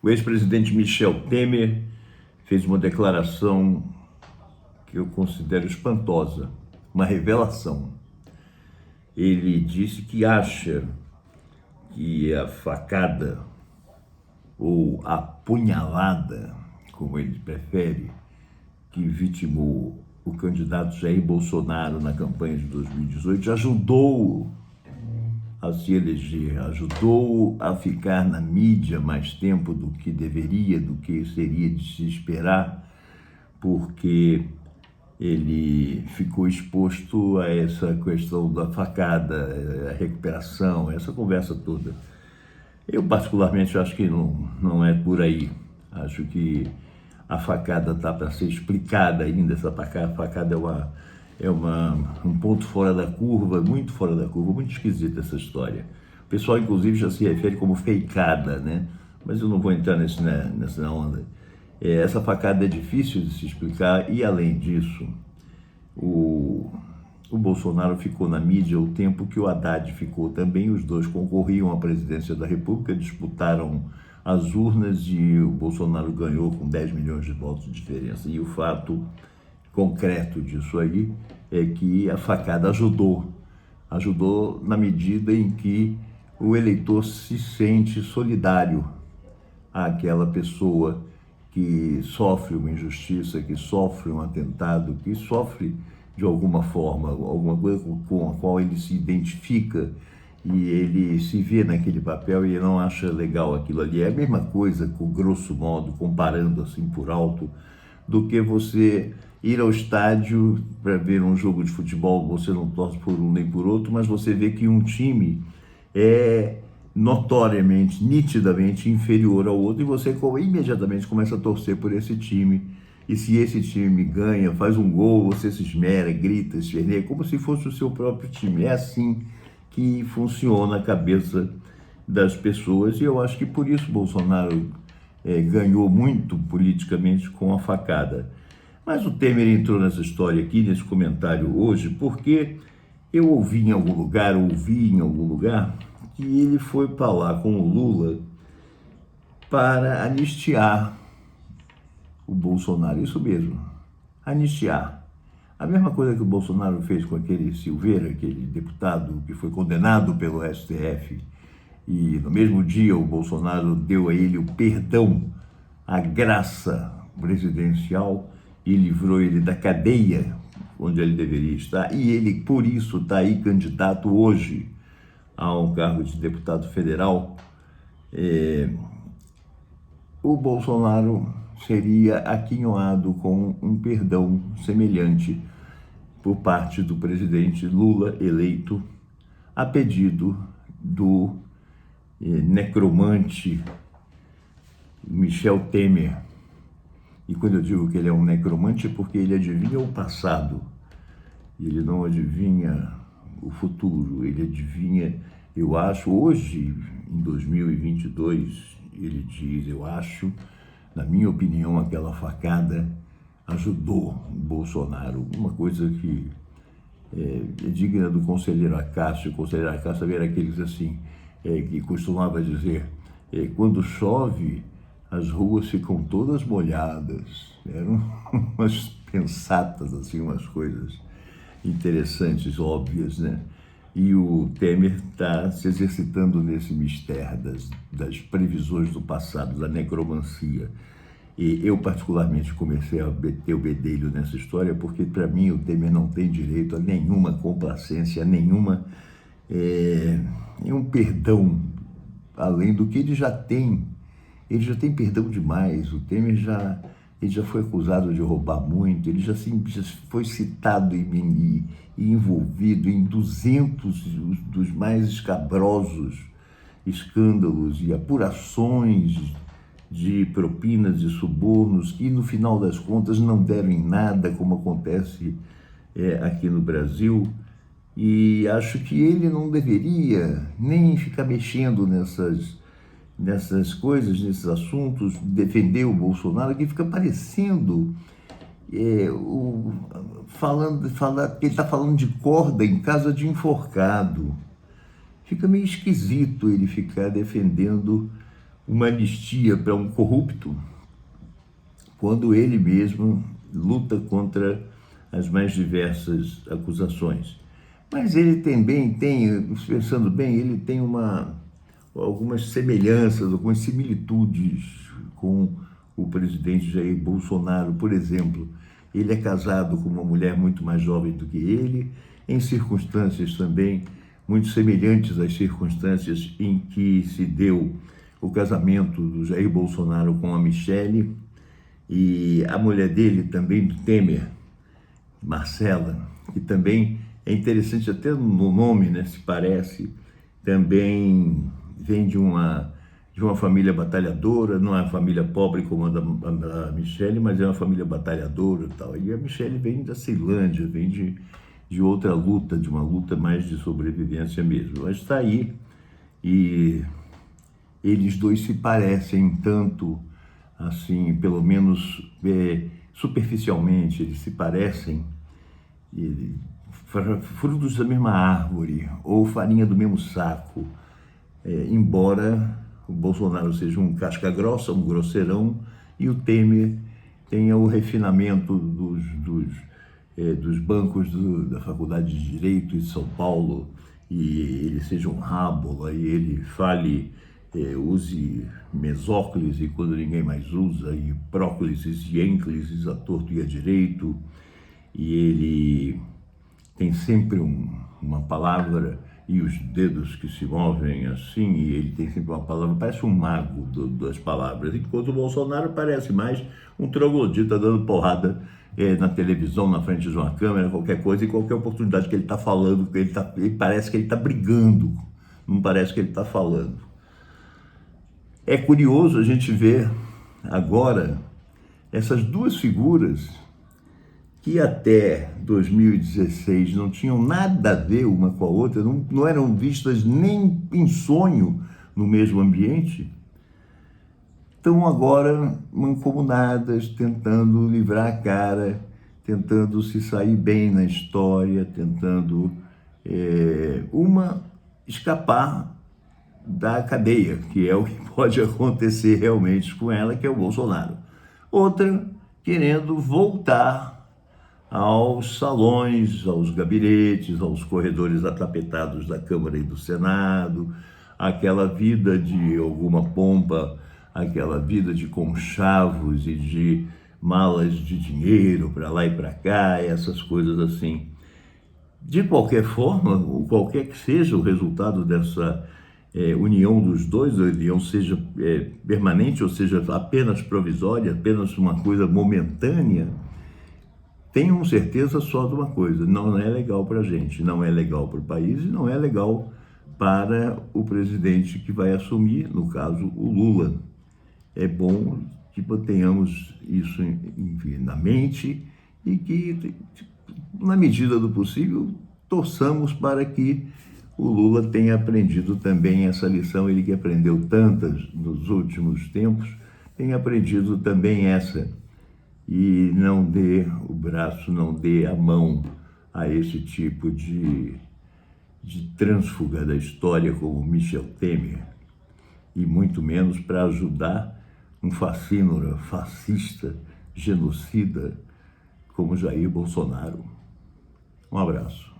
O ex-presidente Michel Temer fez uma declaração que eu considero espantosa, uma revelação. Ele disse que acha que a facada ou a punhalada, como ele prefere, que vitimou o candidato Jair Bolsonaro na campanha de 2018, ajudou a se eleger, ajudou a ficar na mídia mais tempo do que deveria, do que seria de se esperar, porque ele ficou exposto a essa questão da facada, a recuperação, essa conversa toda. Eu, particularmente, acho que não é por aí. Acho que a facada está para ser explicada ainda. Essa facada um ponto fora da curva, muito esquisita essa história. O pessoal, inclusive, já se refere como feicada, né? Mas eu não vou entrar nessa onda. Essa facada é difícil de se explicar e, além disso, o Bolsonaro ficou na mídia o tempo que o Haddad ficou também. Os dois concorriam à presidência da República, disputaram as urnas e o Bolsonaro ganhou com 10 milhões de votos de diferença. E o fato concreto disso aí é que a facada ajudou na medida em que o eleitor se sente solidário àquela pessoa que sofre uma injustiça, que sofre um atentado, que sofre de alguma forma, alguma coisa com a qual ele se identifica e ele se vê naquele papel e ele não acha legal aquilo ali. É a mesma coisa, com grosso modo, comparando assim por alto, do que você ir ao estádio para ver um jogo de futebol. Você não torce por um nem por outro, mas você vê que um time é notoriamente, nitidamente inferior ao outro e você imediatamente começa a torcer por esse time. E se esse time ganha, faz um gol, você se esmera, grita, esperneia, como se fosse o seu próprio time. É assim que funciona a cabeça das pessoas e eu acho que por isso Bolsonaro ganhou muito politicamente com a facada. Mas o Temer entrou nessa história aqui, nesse comentário hoje, porque eu ouvi em algum lugar que ele foi para lá com o Lula para anistiar o Bolsonaro. Isso mesmo, anistiar. A mesma coisa que o Bolsonaro fez com aquele Silveira, aquele deputado que foi condenado pelo STF, e no mesmo dia o Bolsonaro deu a ele o perdão, a graça presidencial e livrou ele da cadeia onde ele deveria estar, e ele, por isso, está aí candidato hoje a um cargo de deputado federal. O Bolsonaro seria aquinhoado com um perdão semelhante por parte do presidente Lula eleito a pedido do necromante Michel Temer. E quando eu digo que ele é um necromante é porque ele adivinha o passado, ele não adivinha o futuro, ele adivinha, eu acho, hoje, em 2022, ele diz, eu acho, na minha opinião, aquela facada ajudou o Bolsonaro, uma coisa que é digna do conselheiro Acácio. O conselheiro Acácio era aqueles assim, que costumava dizer, quando chove, as ruas ficam todas molhadas. Eram umas pensatas, assim, umas coisas interessantes, óbvias, né? E o Temer está se exercitando nesse mistério das previsões do passado, da necromancia. E eu, particularmente, comecei a meter o bedelho nessa história, porque, para mim, o Temer não tem direito a nenhuma complacência, a nenhum perdão, além do que ele já tem. Ele já tem perdão demais. O Temer ele já foi acusado de roubar muito, ele já foi citado e envolvido em 200 dos mais escabrosos escândalos e apurações de propinas e subornos que, no final das contas, não deram em nada, como acontece aqui no Brasil. E acho que ele não deveria nem ficar mexendo nessas coisas, nesses assuntos, defender o Bolsonaro, que fica parecendo que ele está falando de corda em casa de enforcado. Fica meio esquisito ele ficar defendendo uma anistia para um corrupto quando ele mesmo luta contra as mais diversas acusações. Mas ele também tem, pensando bem, ele tem algumas semelhanças, algumas similitudes com o presidente Jair Bolsonaro. Por exemplo, ele é casado com uma mulher muito mais jovem do que ele, em circunstâncias também muito semelhantes às circunstâncias em que se deu o casamento do Jair Bolsonaro com a Michele, e a mulher dele também, do Temer, Marcela, que também é interessante até no nome, né, se parece, também vem de uma família batalhadora, não é uma família pobre como a da Michele, mas é uma família batalhadora e tal. E a Michele vem da Ceilândia, vem de outra luta, de uma luta mais de sobrevivência mesmo. Mas está aí, e eles dois se parecem tanto, assim, pelo menos superficialmente, eles se parecem, frutos da mesma árvore ou farinha do mesmo saco, embora o Bolsonaro seja um casca grossa, um grosseirão, e o Temer tenha o refinamento dos bancos da Faculdade de Direito de São Paulo, e ele seja um rábula, e ele fale, use mesóclise quando ninguém mais usa, e próclises e ênclises a torto e a direito, e ele tem sempre uma palavra e os dedos que se movem assim, e ele tem sempre uma palavra, parece um mago das palavras, enquanto o Bolsonaro parece mais um troglodita dando porrada na televisão, na frente de uma câmera, qualquer coisa, e qualquer oportunidade que ele está falando, ele parece que ele está brigando, não parece que ele está falando. É curioso a gente ver agora essas duas figuras que até 2016 não tinham nada a ver uma com a outra, não eram vistas nem em sonho no mesmo ambiente, estão agora mancomunadas, tentando livrar a cara, tentando se sair bem na história, tentando uma escapar da cadeia, que é o que pode acontecer realmente com ela, que é o Bolsonaro. Outra querendo voltar aos salões, aos gabinetes, aos corredores atapetados da Câmara e do Senado, aquela vida de alguma pompa, aquela vida de conchavos e de malas de dinheiro para lá e para cá, essas coisas assim. De qualquer forma, qualquer que seja o resultado dessa união dos dois, a união seja permanente ou seja apenas provisória, apenas uma coisa momentânea, tenham certeza só de uma coisa: não é legal para a gente, não é legal para o país e não é legal para o presidente que vai assumir, no caso, o Lula. É bom que tenhamos isso, enfim, na mente e que, na medida do possível, torçamos para que o Lula tenha aprendido também essa lição, ele que aprendeu tantas nos últimos tempos, tenha aprendido também essa, e não dê o braço, não dê a mão a esse tipo de trânsfuga da história como Michel Temer, e muito menos para ajudar um fascínora, fascista, genocida como Jair Bolsonaro. Um abraço.